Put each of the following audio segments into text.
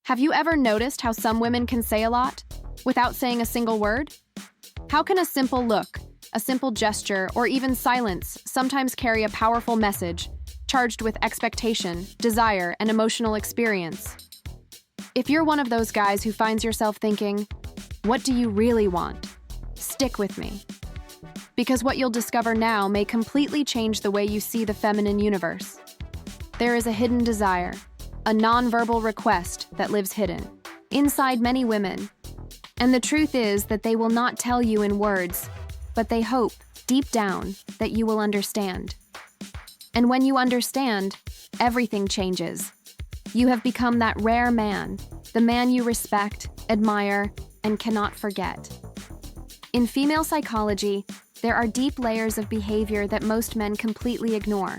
Have you ever noticed how some women can say a lot without saying a single word? How can a simple look, a simple gesture, or even silence sometimes carry a powerful message charged with expectation, desire, and emotional experience? If you're one of those guys who finds yourself thinking, "What do you really want?" Stick with me. Because what you'll discover now may completely change the way you see the feminine universe. There is a hidden desire, a nonverbal request that lives hidden inside many women. And the truth is that they will not tell you in words, but they hope, deep down, that you will understand. And when you understand, everything changes. You have become that rare man, the man you respect, admire, and cannot forget. In female psychology, there are deep layers of behavior that most men completely ignore.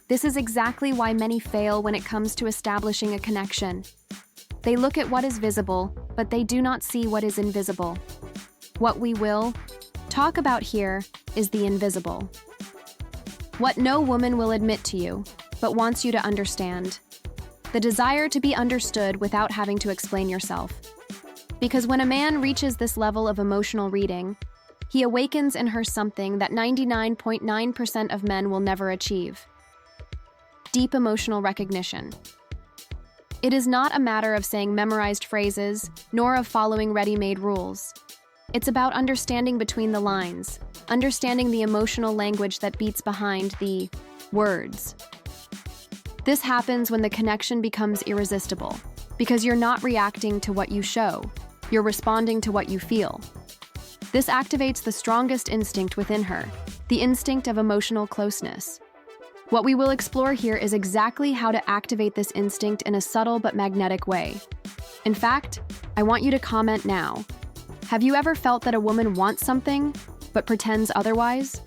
This is exactly why many fail when it comes to establishing a connection. They look at what is visible, but they do not see what is invisible. What we will talk about here is the invisible. What no woman will admit to you, but wants you to understand. The desire to be understood without having to explain yourself. Because when a man reaches this level of emotional reading, he awakens in her something that 99.9% of men will never achieve. Deep emotional recognition. It is not a matter of saying memorized phrases, nor of following ready-made rules. It's about understanding between the lines, understanding the emotional language that beats behind the words. This happens when the connection becomes irresistible, because you're not reacting to what you show, you're responding to what you feel. This activates the strongest instinct within her, the instinct of emotional closeness. What we will explore here is exactly how to activate this instinct in a subtle but magnetic way. In fact, I want you to comment now. Have you ever felt that a woman wants something, but pretends otherwise?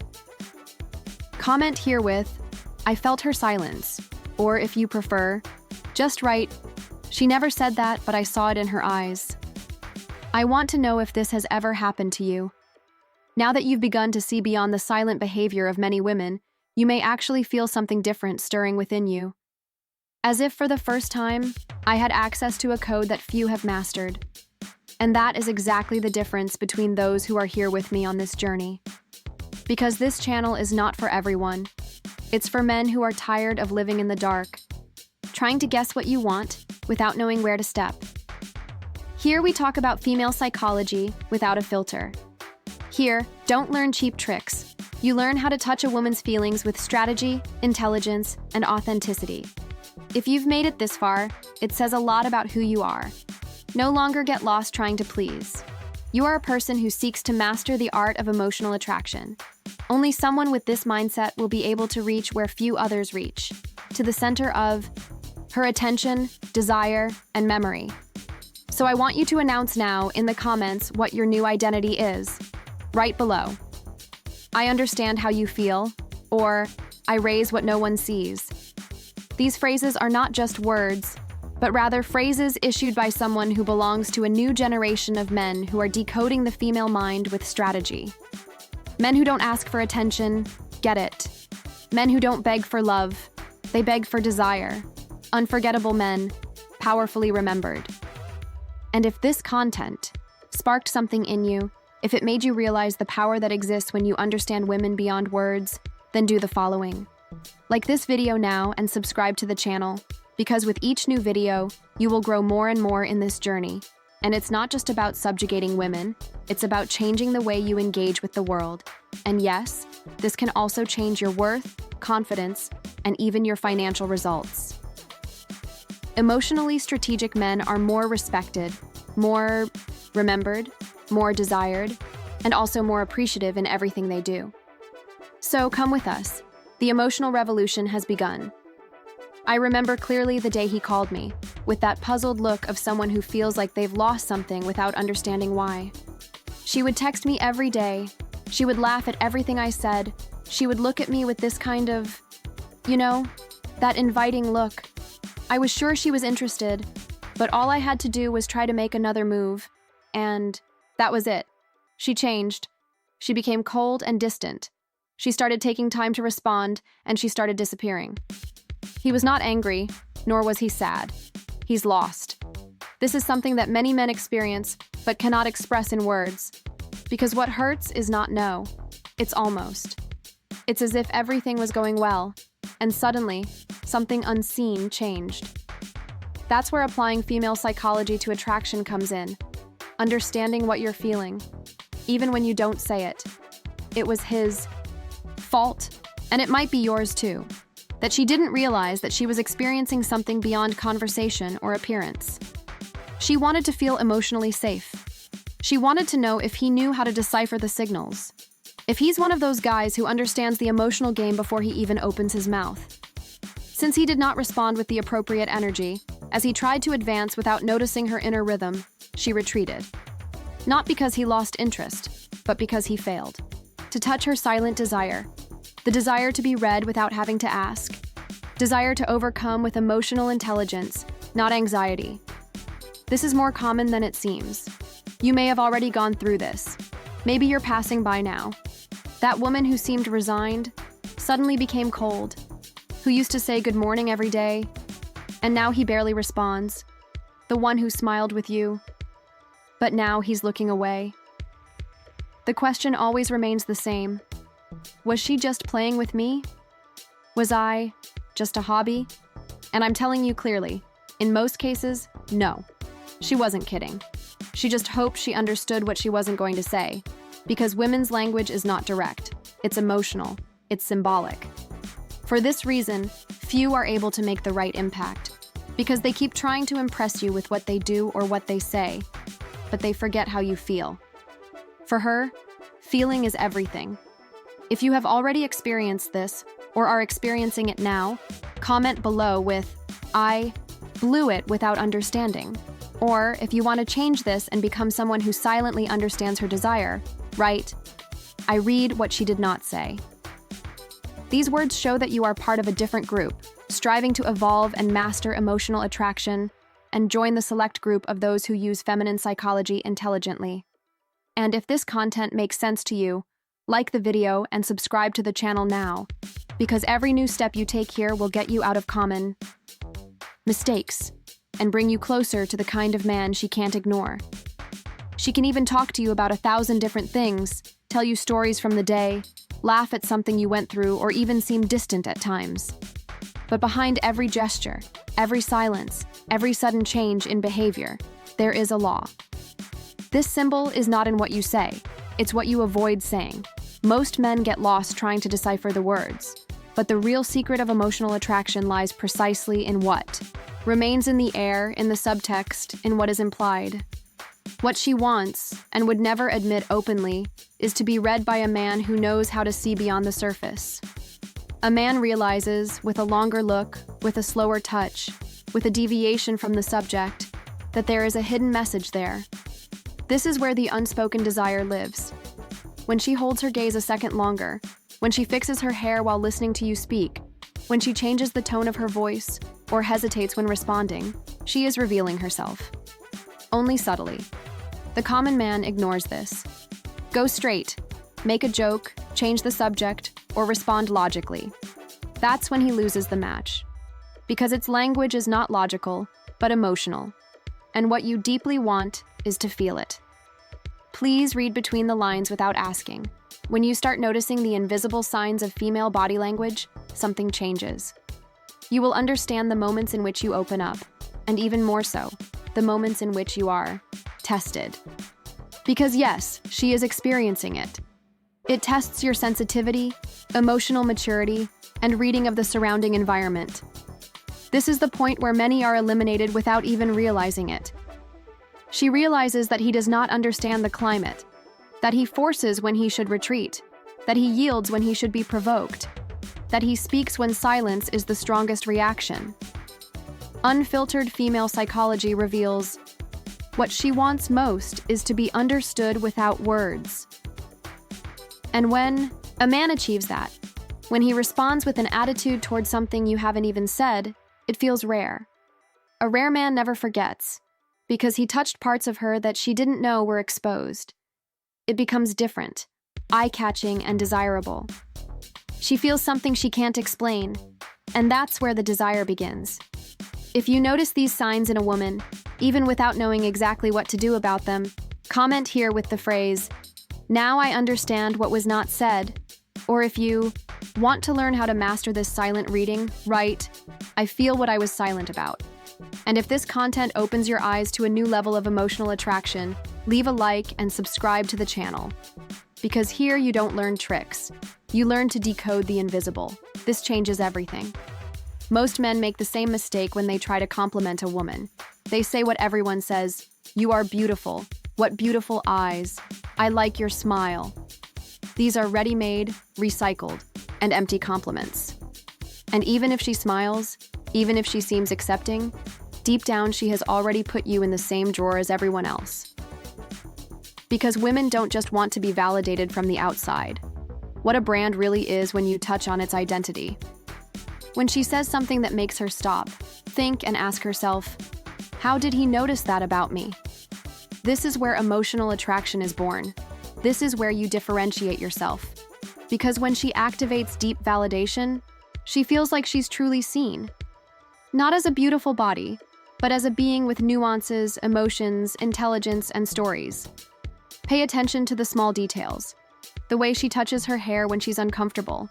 Comment here with, "I felt her silence," or if you prefer, just write, "She never said that, but I saw it in her eyes." I want to know if this has ever happened to you. Now that you've begun to see beyond the silent behavior of many women, you may actually feel something different stirring within you. As if for the first time, I had access to a code that few have mastered. And that is exactly the difference between those who are here with me on this journey. Because this channel is not for everyone. It's for men who are tired of living in the dark, trying to guess what you want without knowing where to step. Here we talk about female psychology without a filter. Here, don't learn cheap tricks. You learn how to touch a woman's feelings with strategy, intelligence, and authenticity. If you've made it this far, it says a lot about who you are. No longer get lost trying to please. You are a person who seeks to master the art of emotional attraction. Only someone with this mindset will be able to reach where few others reach, to the center of her attention, desire, and memory. So I want you to announce now in the comments what your new identity is. Right below. "I understand how you feel," or "I raise what no one sees." These phrases are not just words, but rather phrases issued by someone who belongs to a new generation of men who are decoding the female mind with strategy. Men who don't ask for attention, get it. Men who don't beg for love, they beg for desire. Unforgettable men, powerfully remembered. And if this content sparked something in you, if it made you realize the power that exists when you understand women beyond words, then do the following. Like this video now and subscribe to the channel, because with each new video, you will grow more and more in this journey. And it's not just about subjugating women, it's about changing the way you engage with the world. And yes, this can also change your worth, confidence, and even your financial results. Emotionally strategic men are more respected, more remembered, more desired, and also more appreciative in everything they do. So come with us. The emotional revolution has begun. I remember clearly the day he called me, with that puzzled look of someone who feels like they've lost something without understanding why. She would text me every day. She would laugh at everything I said. She would look at me with this kind of, that inviting look. I was sure she was interested, but all I had to do was try to make another move, and that was it. She changed. She became cold and distant. She started taking time to respond, and she started disappearing. He was not angry, nor was he sad. He's lost. This is something that many men experience but cannot express in words. Because what hurts is not no, it's almost. It's as if everything was going well, and suddenly, something unseen changed. That's where applying female psychology to attraction comes in. Understanding what you're feeling, even when you don't say it. It was his fault, and it might be yours too, that she didn't realize that she was experiencing something beyond conversation or appearance. She wanted to feel emotionally safe. She wanted to know if he knew how to decipher the signals. If he's one of those guys who understands the emotional game before he even opens his mouth. Since he did not respond with the appropriate energy, as he tried to advance without noticing her inner rhythm, she retreated. Not because he lost interest, but because he failed. To touch her silent desire. The desire to be read without having to ask. Desire to overcome with emotional intelligence, not anxiety. This is more common than it seems. You may have already gone through this. Maybe you're passing by now. That woman who seemed resigned suddenly became cold, who used to say good morning every day, and now he barely responds. The one who smiled with you, but now he's looking away. The question always remains the same. Was she just playing with me? Was I just a hobby? And I'm telling you clearly, in most cases, no. She wasn't kidding. She just hoped she understood what she wasn't going to say, because women's language is not direct. It's emotional. It's symbolic. For this reason, few are able to make the right impact, because they keep trying to impress you with what they do or what they say, but they forget how you feel. For her, feeling is everything. If you have already experienced this, or are experiencing it now, comment below with, "I blew it without understanding." Or, if you want to change this and become someone who silently understands her desire, write, "I read what she did not say." These words show that you are part of a different group, striving to evolve and master emotional attraction, and join the select group of those who use feminine psychology intelligently. And if this content makes sense to you, like the video and subscribe to the channel now, because every new step you take here will get you out of common mistakes and bring you closer to the kind of man she can't ignore. She can even talk to you about 1,000 different things, tell you stories from the day, laugh at something you went through, or even seem distant at times. But behind every gesture, every silence, every sudden change in behavior, there is a law. This symbol is not in what you say, it's what you avoid saying. Most men get lost trying to decipher the words, but the real secret of emotional attraction lies precisely in what remains in the air, in the subtext, in what is implied. What she wants, and would never admit openly, is to be read by a man who knows how to see beyond the surface. A man realizes, with a longer look, with a slower touch, with a deviation from the subject, that there is a hidden message there. This is where the unspoken desire lives. When she holds her gaze a second longer, when she fixes her hair while listening to you speak, when she changes the tone of her voice, or hesitates when responding, she is revealing herself. Only subtly. The common man ignores this. Go straight, make a joke, change the subject, or respond logically. That's when he loses the match. Because its language is not logical, but emotional. And what you deeply want is to feel it. Please read between the lines without asking. When you start noticing the invisible signs of female body language, something changes. You will understand the moments in which you open up, and even more so, the moments in which you are tested. Because yes, she is experiencing it. It tests your sensitivity, emotional maturity, and reading of the surrounding environment. This is the point where many are eliminated without even realizing it. She realizes that he does not understand the climate, that he forces when he should retreat, that he yields when he should be provoked, that he speaks when silence is the strongest reaction. Unfiltered female psychology reveals what she wants most is to be understood without words. And when a man achieves that, when he responds with an attitude towards something you haven't even said, it feels rare. A rare man never forgets, because he touched parts of her that she didn't know were exposed. It becomes different, eye-catching and desirable. She feels something she can't explain, and that's where the desire begins. If you notice these signs in a woman, even without knowing exactly what to do about them, comment here with the phrase, "Now I understand what was not said." Or if you want to learn how to master this silent reading, write, "I feel what I was silent about." And if this content opens your eyes to a new level of emotional attraction, leave a like and subscribe to the channel. Because here you don't learn tricks. You learn to decode the invisible. This changes everything. Most men make the same mistake when they try to compliment a woman. They say what everyone says, "You are beautiful. What beautiful eyes. I like your smile." These are ready-made, recycled, and empty compliments. And even if she smiles, even if she seems accepting, deep down she has already put you in the same drawer as everyone else. Because women don't just want to be validated from the outside. What a brand really is when you touch on its identity. When she says something that makes her stop, think, and ask herself, "How did he notice that about me?" This is where emotional attraction is born. This is where you differentiate yourself. Because when she activates deep validation, she feels like she's truly seen. Not as a beautiful body, but as a being with nuances, emotions, intelligence, and stories. Pay attention to the small details. The way she touches her hair when she's uncomfortable.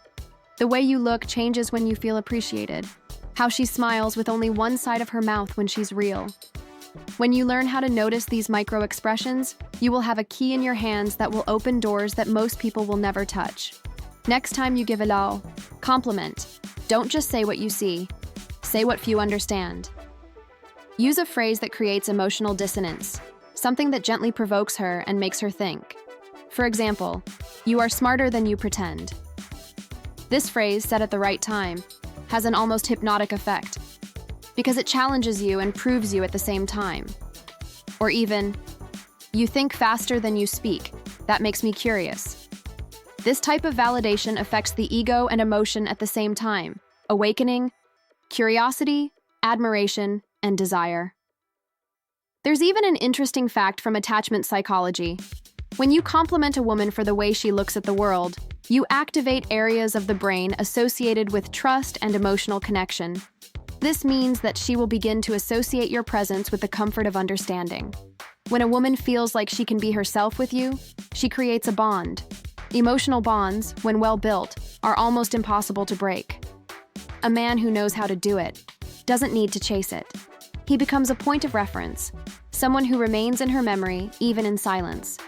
The way you look changes when you feel appreciated. How she smiles with only one side of her mouth when she's real. When you learn how to notice these micro expressions, you will have a key in your hands that will open doors that most people will never touch. Next time you give a hello, compliment. Don't just say what you see. Say what few understand. Use a phrase that creates emotional dissonance, something that gently provokes her and makes her think. For example, "You are smarter than you pretend." This phrase, said at the right time, has an almost hypnotic effect because it challenges you and proves you at the same time. Or even, "You think faster than you speak. That makes me curious." This type of validation affects the ego and emotion at the same time, awakening curiosity, admiration, and desire. There's even an interesting fact from attachment psychology. When you compliment a woman for the way she looks at the world, you activate areas of the brain associated with trust and emotional connection. This means that she will begin to associate your presence with the comfort of understanding. When a woman feels like she can be herself with you, she creates a bond. Emotional bonds, when well built, are almost impossible to break. A man who knows how to do it doesn't need to chase it. He becomes a point of reference, someone who remains in her memory, even in silence.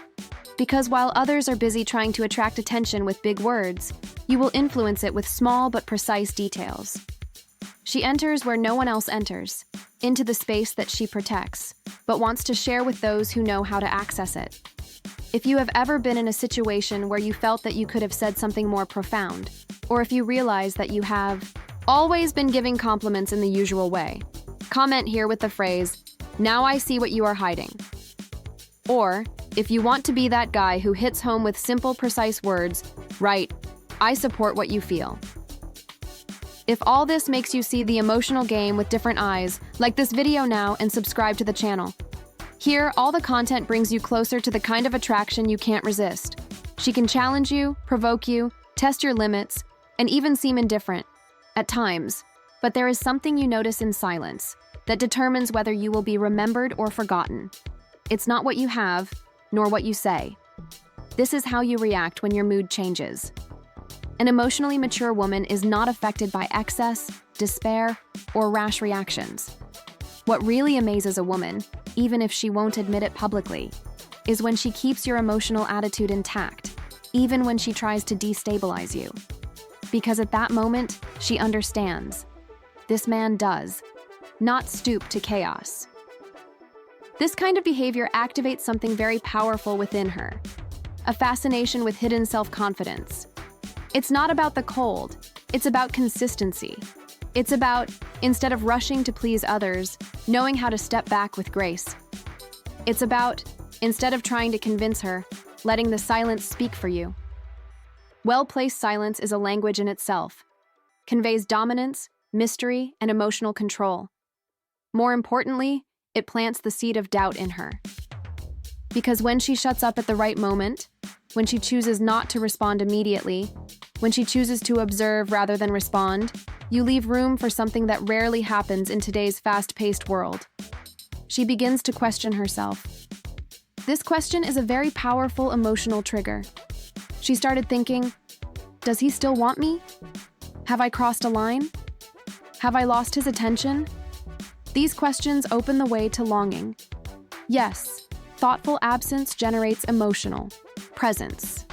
Because while others are busy trying to attract attention with big words, you will influence it with small but precise details. She enters where no one else enters, into the space that she protects, but wants to share with those who know how to access it. If you have ever been in a situation where you felt that you could have said something more profound, or if you realize that you have always been giving compliments in the usual way, comment here with the phrase, "Now I see what you are hiding." Or, if you want to be that guy who hits home with simple, precise words, write, "I support what you feel." If all this makes you see the emotional game with different eyes, like this video now and subscribe to the channel. Here, all the content brings you closer to the kind of attraction you can't resist. She can challenge you, provoke you, test your limits, and even seem indifferent at times. But there is something you notice in silence that determines whether you will be remembered or forgotten. It's not what you have, nor what you say. This is how you react when your mood changes. An emotionally mature woman is not affected by excess, despair, or rash reactions. What really amazes a woman, even if she won't admit it publicly, is when she keeps your emotional attitude intact, even when she tries to destabilize you. Because at that moment, she understands. This man does not stoop to chaos. This kind of behavior activates something very powerful within her, a fascination with hidden self-confidence. It's not about the cold, it's about consistency. It's about, instead of rushing to please others, knowing how to step back with grace. It's about, instead of trying to convince her, letting the silence speak for you. Well-placed silence is a language in itself, conveys dominance, mystery, and emotional control. More importantly, it plants the seed of doubt in her. Because when she shuts up at the right moment, when she chooses not to respond immediately, when she chooses to observe rather than respond, You leave room for something that rarely happens in today's fast-paced world. She begins to question herself. This question is a very powerful emotional trigger. She started thinking, does he still want me? Have I crossed a line? Have I lost his attention? These questions open the way to longing. Yes, thoughtful absence generates emotional presence.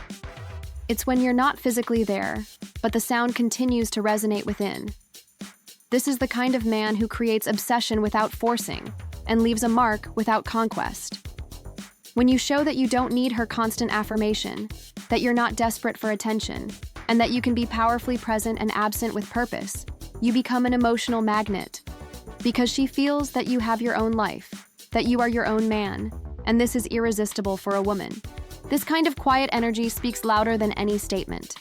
It's when you're not physically there, but the sound continues to resonate within. This is the kind of man who creates obsession without forcing and leaves a mark without conquest. When you show that you don't need her constant affirmation, that you're not desperate for attention, and that you can be powerfully present and absent with purpose, you become an emotional magnet. Because she feels that you have your own life, that you are your own man, and this is irresistible for a woman. This kind of quiet energy speaks louder than any statement.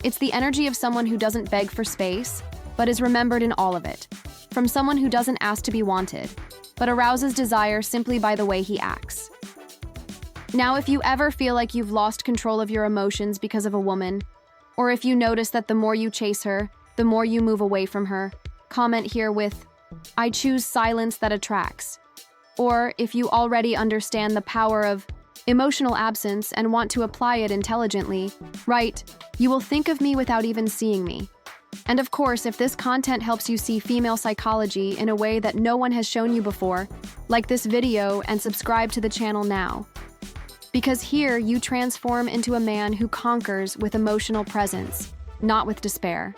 It's the energy of someone who doesn't beg for space, but is remembered in all of it. From someone who doesn't ask to be wanted, but arouses desire simply by the way he acts. Now, if you ever feel like you've lost control of your emotions because of a woman, or if you notice that the more you chase her, the more you move away from her, comment here with, I choose silence that attracts. Or if you already understand the power of emotional absence and want to apply it intelligently, write, you will think of me without even seeing me. And of course, if this content helps you see female psychology in a way that no one has shown you before, like this video and subscribe to the channel now. Because here you transform into a man who conquers with emotional presence, not with despair.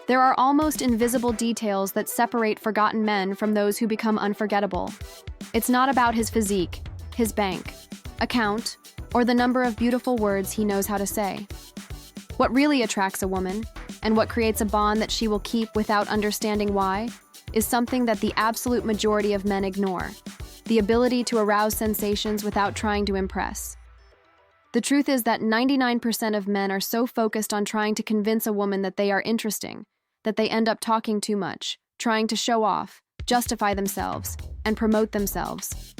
There are almost invisible details that separate forgotten men from those who become unforgettable. It's not about his physique, his bank account, or the number of beautiful words he knows how to say. What really attracts a woman, and what creates a bond that she will keep without understanding why, is something that the absolute majority of men ignore: the ability to arouse sensations without trying to impress. The truth is that 99% of men are so focused on trying to convince a woman that they are interesting, that they end up talking too much, trying to show off, justify themselves, and promote themselves.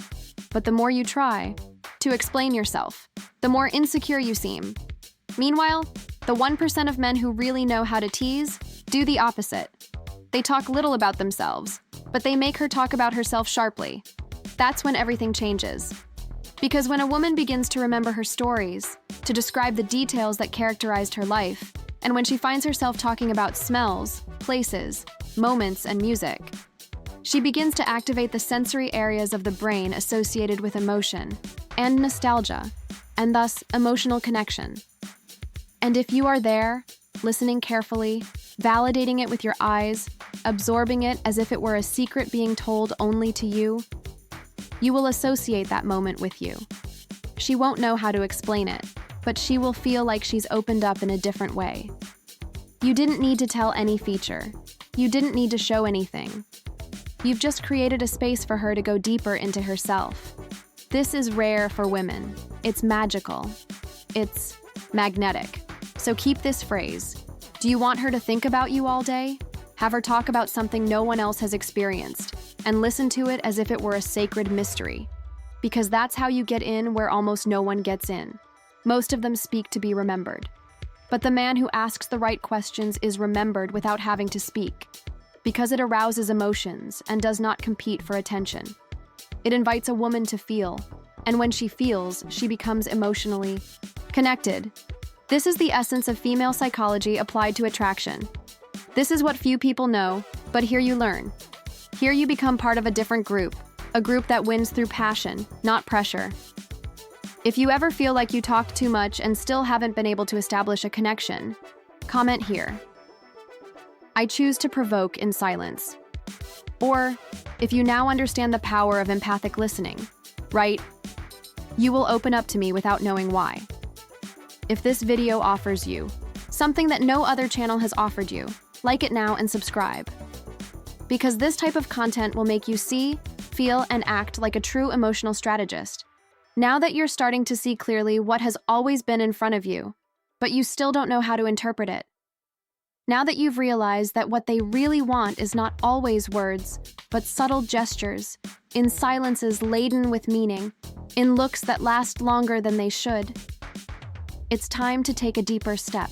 But the more you try to explain yourself, the more insecure you seem. Meanwhile, the 1% of men who really know how to tease do the opposite. They talk little about themselves, but they make her talk about herself sharply. That's when everything changes. Because when a woman begins to remember her stories, to describe the details that characterized her life, and when she finds herself talking about smells, places, moments, and music, she begins to activate the sensory areas of the brain associated with emotion and nostalgia, and thus emotional connection. And if you are there, listening carefully, validating it with your eyes, absorbing it as if it were a secret being told only to you, you will associate that moment with you. She won't know how to explain it, but she will feel like she's opened up in a different way. You didn't need to tell any feature. You didn't need to show anything. You've just created a space for her to go deeper into herself. This is rare for women. It's magical. It's magnetic. So keep this phrase. Do you want her to think about you all day? Have her talk about something no one else has experienced, and listen to it as if it were a sacred mystery. Because that's how you get in where almost no one gets in. Most of them speak to be remembered. But the man who asks the right questions is remembered without having to speak, because it arouses emotions and does not compete for attention. It invites a woman to feel, and when she feels, she becomes emotionally connected. This is the essence of female psychology applied to attraction. This is what few people know, but here you learn. Here you become part of a different group, a group that wins through passion, not pressure. If you ever feel like you talked too much and still haven't been able to establish a connection, comment here. I choose to provoke in silence. Or, if you now understand the power of empathic listening, write, you will open up to me without knowing why. If this video offers you something that no other channel has offered you, like it now and subscribe. Because this type of content will make you see, feel, and act like a true emotional strategist. Now that you're starting to see clearly what has always been in front of you, but you still don't know how to interpret it. Now that you've realized that what they really want is not always words, but subtle gestures, in silences laden with meaning, in looks that last longer than they should, it's time to take a deeper step.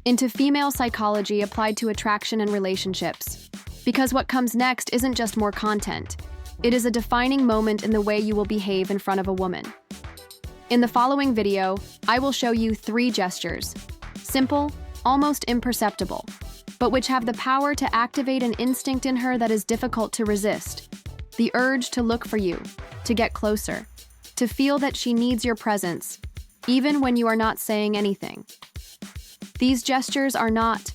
into female psychology applied to attraction and relationships. Because what comes next isn't just more content. It is a defining moment in the way you will behave in front of a woman. In the following video, I will show you 3 gestures. Simple, almost imperceptible, but which have the power to activate an instinct in her that is difficult to resist. The urge to look for you, to get closer, to feel that she needs your presence, even when you are not saying anything. These gestures are not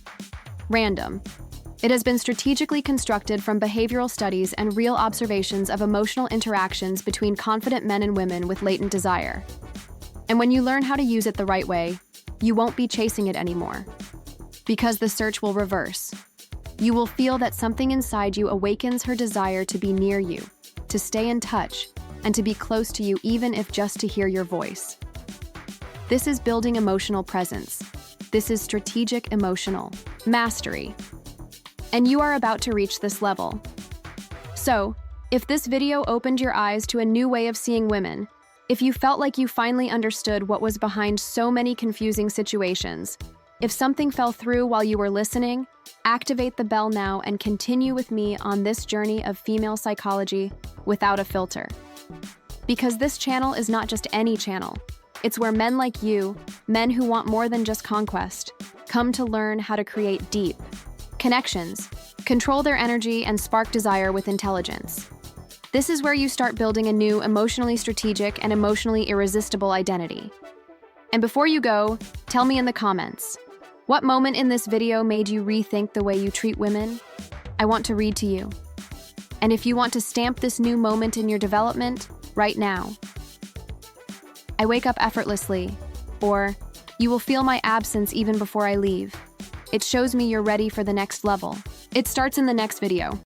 random. It has been strategically constructed from behavioral studies and real observations of emotional interactions between confident men and women with latent desire. And when you learn how to use it the right way, you won't be chasing it anymore. Because the search will reverse. You will feel that something inside you awakens her desire to be near you, to stay in touch, and to be close to you even if just to hear your voice. This is building emotional presence. This is strategic emotional mastery. And you are about to reach this level. So, if this video opened your eyes to a new way of seeing women, if you felt like you finally understood what was behind so many confusing situations, if something fell through while you were listening, activate the bell now and continue with me on this journey of female psychology without a filter. Because this channel is not just any channel. It's where men like you, men who want more than just conquest, come to learn how to create deep connections, control their energy, and spark desire with intelligence. This is where you start building a new emotionally strategic and emotionally irresistible identity. And before you go, tell me in the comments, what moment in this video made you rethink the way you treat women? I want to read to you. And if you want to stamp this new moment in your development, write now. I wake up effortlessly, or you will feel my absence even before I leave. It shows me you're ready for the next level. It starts in the next video.